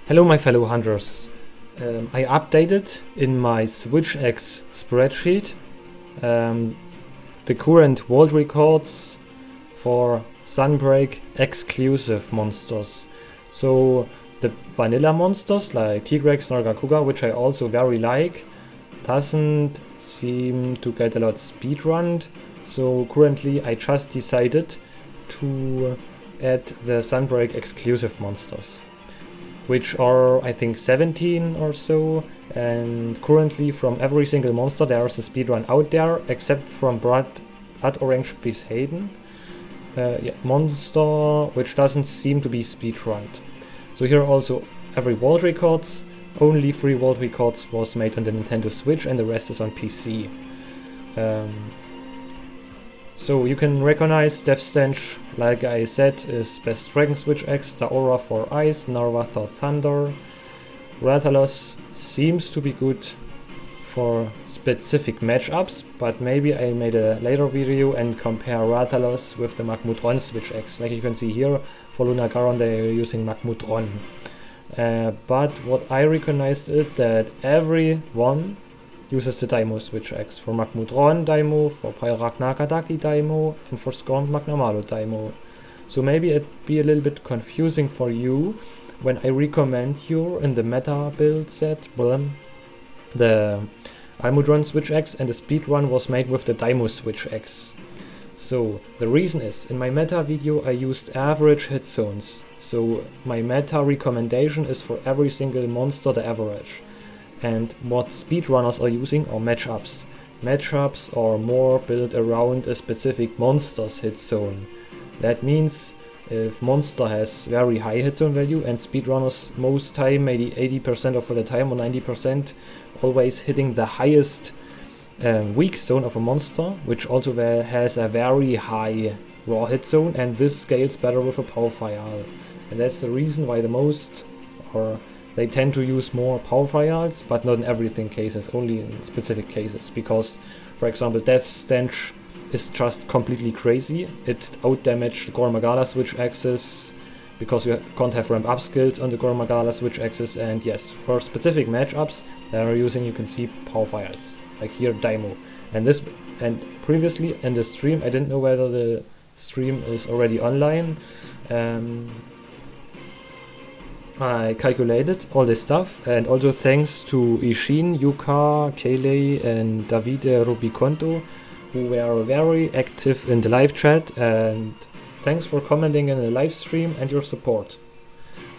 Hello my fellow hunters. I updated in my SwitchX spreadsheet the current world records for Sunbreak exclusive monsters. So the vanilla monsters like Tigrex, Nargacuga, which I also very like, doesn't seem to get a lot speedrunned. So currently I just decided to add the Sunbreak exclusive monsters, which are I think 17 or so, and currently from every single monster there is a speedrun out there except from Blood Orange Besaden monster, which doesn't seem to be speedrunned. So here also every world records, only 3 world records was made on the Nintendo Switch and the rest is on PC. So you can recognize Death Stench, like I said, is Best Dragon Switch X, Daora for Ice, Narva for Thunder. Rathalos seems to be good for specific matchups, but maybe I made a later video and compare Rathalos with the Almudron Switch X. Like you can see here, for Lunagaron they are using Almudron. But what I recognized is that everyone uses the Daimo Switch X. For Almudron Daimo, for Pyraknakadaki Daimo, and for Scorned Magnamalo Daimo. So maybe it'd be a little bit confusing for you when I recommend you in the meta build set the Almudron Switch X and the speedrun was made with the Daimo Switch X. So the reason is, in my meta video I used average hit zones. So my meta recommendation is for every single monster the average. And what speedrunners are using are matchups. Matchups are more built around a specific monster's hit zone. That means if monster has very high hit zone value and speedrunners most time, maybe 80% of the time or 90%, always hitting the highest weak zone of a monster, which also has a very high raw hit zone, and this scales better with a power file. And that's the reason why they tend to use more power files, but not in everything cases, only in specific cases. Because, for example, Death Stench is just completely crazy. It outdamaged the Gormagala Switch Axis because you can't have ramp up skills on the Gormagala Switch Axis. And yes, for specific matchups they are using, you can see power files like here Daimo. And previously in the stream, I didn't know whether the stream is already online. I calculated all this stuff, and also thanks to Ishin, Yuka, Kayley and Davide Rubiconto, who were very active in the live chat, and thanks for commenting in the live stream and your support.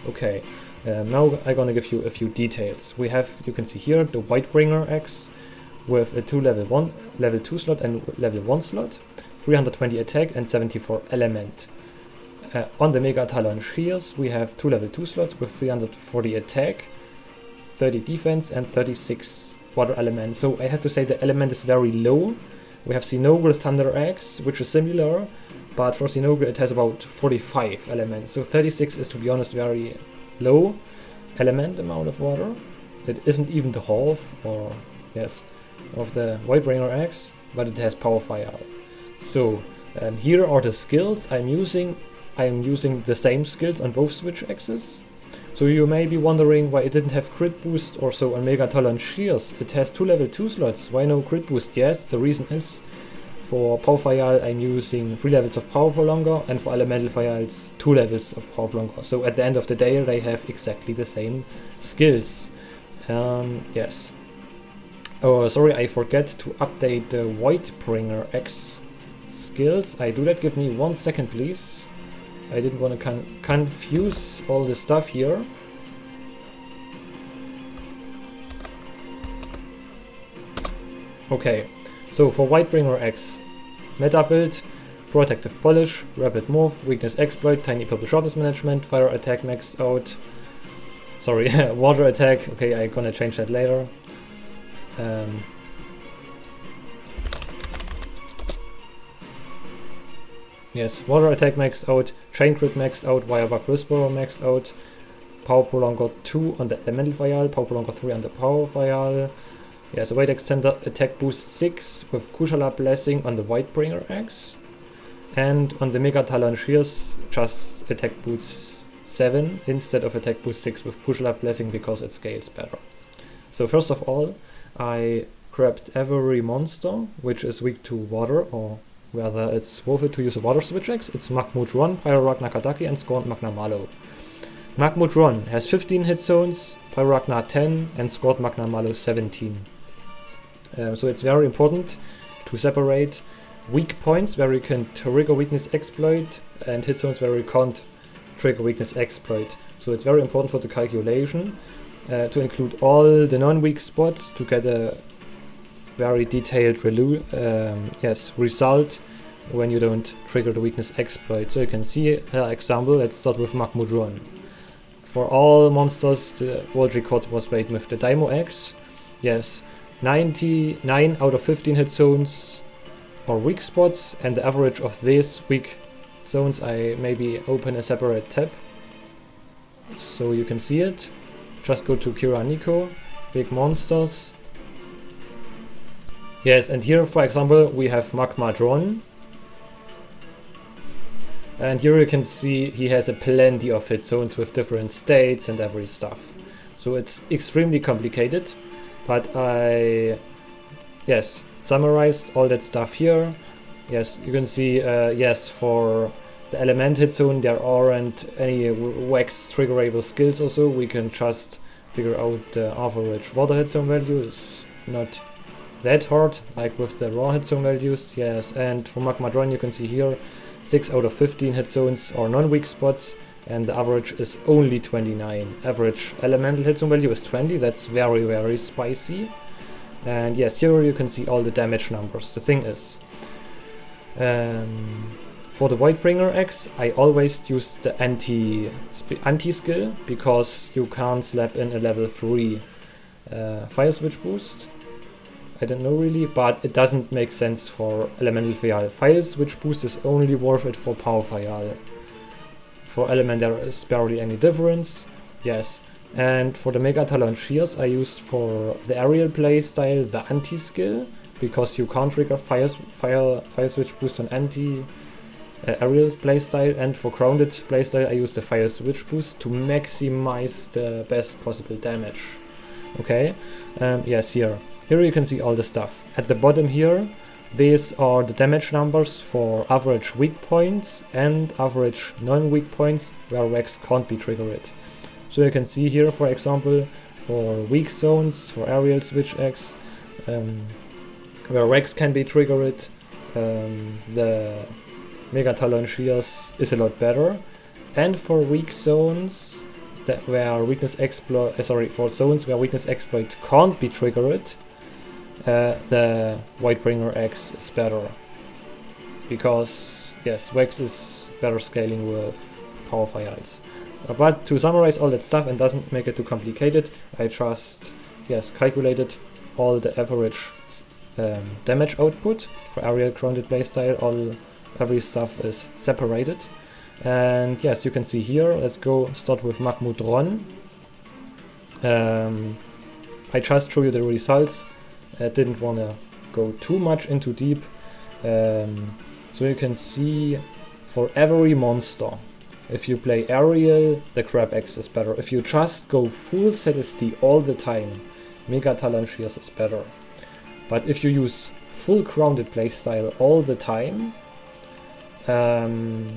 Okay, now I'm gonna give you a few details. We have, you can see here, the Whitebringer X with a level 2 slot and level 1 slot, 320 attack and 74 element. On the Mega Talon Shears we have 2 level 2 slots with 340 attack, 30 defense and 36 water element. So I have to say the element is very low. We have Sinogre Thunder X, which is similar, but for Sinogre it has about 45 elements. So 36 is, to be honest, very low element amount of water. It isn't even the half, or yes, of the Whitebringer X, but it has power fire. So here are the skills I'm using. I'm using the same skills on both Switch X's. So you may be wondering why it didn't have crit boost or so on Mega Talon Shears. It has 2 level 2 slots, why no crit boost? Yes, the reason is for Power Fire I'm using 3 levels of Power Prolonger, and for Elemental Files 2 levels of Power Prolonger. So at the end of the day they have exactly the same skills. Yes. Oh, sorry, I forget to update the Whitebringer X skills. I do that, give me 1 second please. I didn't want to confuse all the stuff here. Okay, so for Whitebringer X, meta build, Protective Polish, Rapid Move, Weakness Exploit, Tiny Purple Sharpness Management, Fire Attack maxed out. Sorry, Water Attack, okay, I'm gonna change that later. Yes, Water Attack maxed out, Chain Crit maxed out, Wirebug Whisperer maxed out, Power Prolonger 2 on the Elemental Vial, Power Prolonger 3 on the Power Vial. Yes, Weight Extender, Attack Boost 6 with Kushala Blessing on the Whitebringer X. And on the Mega Talon Shears, just Attack Boost 7 instead of attack boost 6 with Kushala Blessing because it scales better. So first of all, I grabbed every monster which is weak to water, or whether it's worth it to use a water switch X. It's Almudron, Pyroragna Kadaki, and Scorned Magna Malo. Almudron has 15 hit zones, Pyroragna 10, and Scorned Magna Malo 17. So it's very important to separate weak points where you can trigger weakness exploit and hit zones where you can't trigger weakness exploit. So it's very important for the calculation to include all the non-weak spots to get a very detailed result when you don't trigger the weakness exploit. So you can see an example. Let's start with Almudron. For all monsters, the world record was made with the Daimo X. Yes, 99 out of 15 hit zones are weak spots, and the average of these weak zones, I maybe open a separate tab so you can see it. Just go to Kira Nico, big monsters. Yes, and here for example we have Almudron, and here you can see he has a plenty of hit zones with different states and every stuff. So it's extremely complicated, but I summarized all that stuff here. Yes, you can see yes, for the element hit zone there aren't any wax triggerable skills also. We can just figure out the average water hit zone value. Is not that hard like with the raw hit zone values. Yes, and for Almudron you can see here 6 out of 15 hit zones are non-weak spots, and the average is only 29. Average elemental hit zone value is 20. That's very, very spicy. And yes, here you can see all the damage numbers. The thing is, for the Voidbringer X, I always use the anti-skill because you can't slap in a level 3 fire switch boost. I don't know really, but it doesn't make sense for Elemental Vial. Fire switch boost is only worth it for Power Vial. For Element there is barely any difference. Yes, and for the Mega Talon Shears I used for the aerial playstyle the anti-skill, because you can't trigger fire switch boost on aerial playstyle, and for grounded playstyle I use the fire switch boost to maximize the best possible damage. Okay, yes, here you can see all the stuff. At the bottom here, these are the damage numbers for average weak points and average non-weak points where Rex can't be triggered. So you can see here, for example, for weak zones, for aerial switch X, where Rex can be triggered, the Mega Talon Shears is a lot better. And for weak zones where weakness exploit, for zones where weakness exploit can't be triggered, the Voidbringer X is better, because yes, Wax is better scaling with Power Vials. But to summarize all that stuff and doesn't make it too complicated, I just calculated all the average damage output for aerial grounded playstyle. Every stuff is separated, and yes, you can see here. Let's go start with Almudron. I just show you the results. I didn't want to go too much into deep. So you can see for every monster, if you play aerial, the Crab X is better. If you just go full ZSD all the time, Mega Talon Shears is better. But if you use full grounded playstyle all the time, the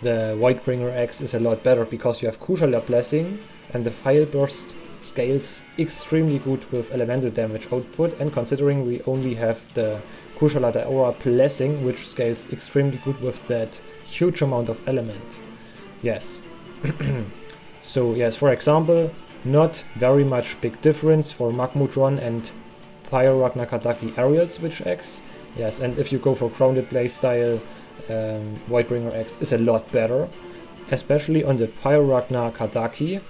Voidbringer X is a lot better, because you have Kushala Blessing and the File Burst scales extremely good with elemental damage output, and considering we only have the Kushala Daora Blessing, which scales extremely good with that huge amount of element. Yes. So yes, for example, not very much big difference for Almudron and Pyroragna Kadaki Aerial Switch X. Yes, and if you go for grounded playstyle, Voidbringer X is a lot better, especially on the Pyroragna Kadaki.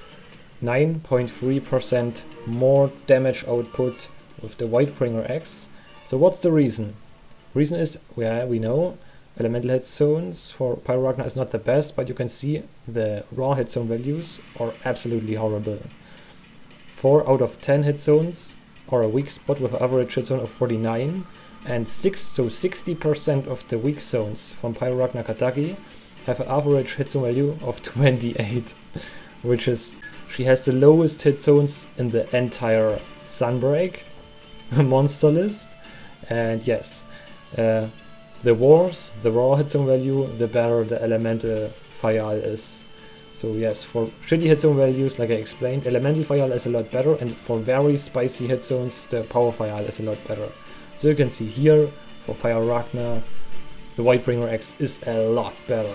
9.3% more damage output with the Voidbringer X. So what's the reason? Reason is, we know elemental hit zones for Pyroragna is not the best, but you can see the raw hit zone values are absolutely horrible. 4 out of 10 hit zones are a weak spot with an average hit zone of 49, and 60% of the weak zones from Pyroragna Kadaki have an average hit zone value of 28, which is, she has the lowest hit zones in the entire Sunbreak monster list. And yes, the worse the raw hit zone value, the better the elemental fire is. So yes, for shitty hit zone values, like I explained, elemental fire is a lot better, and for very spicy hit zones, the power fire is a lot better. So you can see here, for Pyrarachna, the Whitebringer X is a lot better.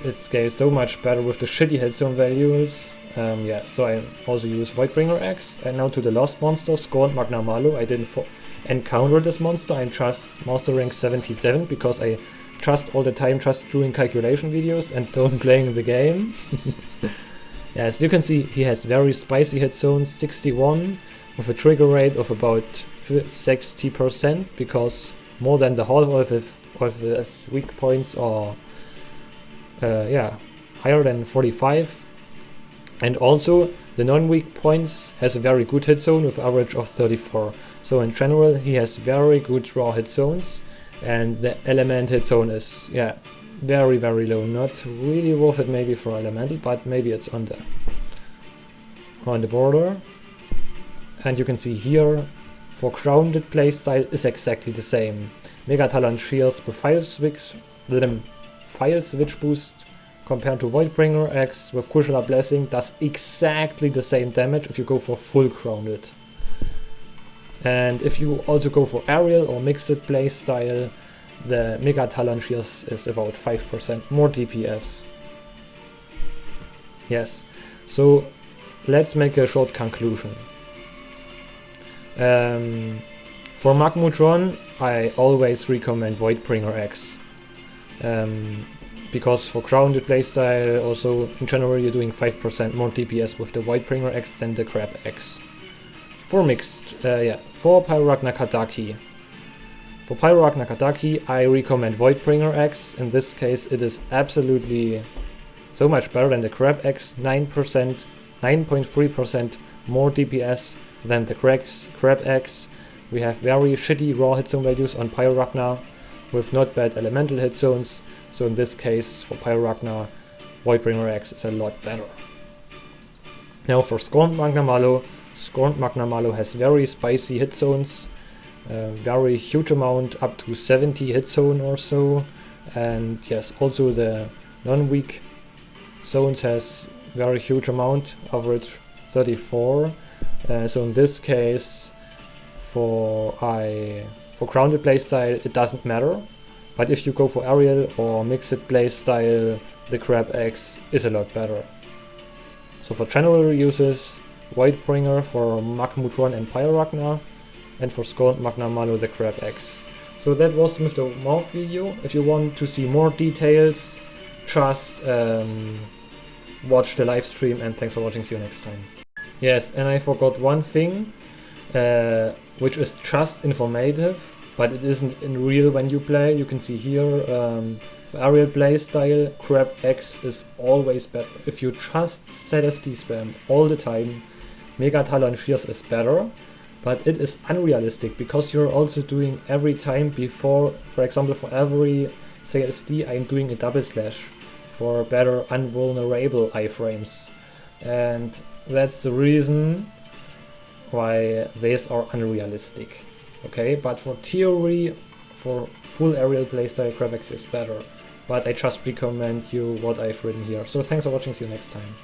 It scales so much better with the shitty hit zone values. Yeah, so I also use Whitebringer X. And now to the last monster, Scorned Magna Malo. I didn't encounter this monster. I'm just master rank 77 because I just all the time just doing calculation videos and don't playing the game. Yeah, as you can see, he has very spicy hit zones, 61, with a trigger rate of about 60%, because more than the whole of his weak points are yeah, higher than 45. And also the non-weak points has a very good hit zone with average of 34. So in general he has very good raw hit zones, and the element hit zone is, yeah, very low. Not really worth it maybe for elemental, but maybe it's on the border. And you can see here, for grounded playstyle is exactly the same. Megatalon Shears the file switch boost compared to Voidbringer X with Crucial Blessing does exactly the same damage if you go for full grounded. And if you also go for aerial or mixed playstyle, the Megatalon Shears is about 5% more DPS. Yes, so let's make a short conclusion. For Almudron, I always recommend Voidbringer X. Because for grounded playstyle, also in general you're doing 5% more DPS with the Voidbringer X than the Crab X. For mixed, yeah, for Pyrarachna Kadaki. For Pyrarachna Kadaki, I recommend Voidbringer X. In this case, it is absolutely so much better than the Crab X, 9.3% more DPS than the Crab X. We have very shitty raw hit zone values on Pyrarachna with not bad elemental hit zones. So in this case, for Pyrarachna, Voidbringer X is a lot better. Now for Scorned Magna Malo. Scorned Magna Malo has very spicy hit zones, very huge amount, up to 70 hit zone or so. And yes, also the non-weak zones has very huge amount, average 34. So in this case, for grounded playstyle, it doesn't matter. But if you go for aerial or mixed playstyle, the Crab X is a lot better. So for general uses, Whitebringer for Almudron and Pyrarachna, and for Scorned Magna Malo, the Crab X. So that was with the morph video. If you want to see more details, just watch the live stream, and thanks for watching. See you next time. Yes, and I forgot one thing, which is just informative, but it isn't in real when you play. You can see here, for aerial playstyle, Crab X is always better. If you just ZST spam all the time, Megatalon Shears is better, but it is unrealistic because you're also doing every time before, for example, for every ZST I'm doing a double slash for better unvulnerable iframes. And that's the reason why these are unrealistic. Okay, but for theory, for full aerial playstyle, Crab X is better. But I just recommend you what I've written here. So thanks for watching, see you next time.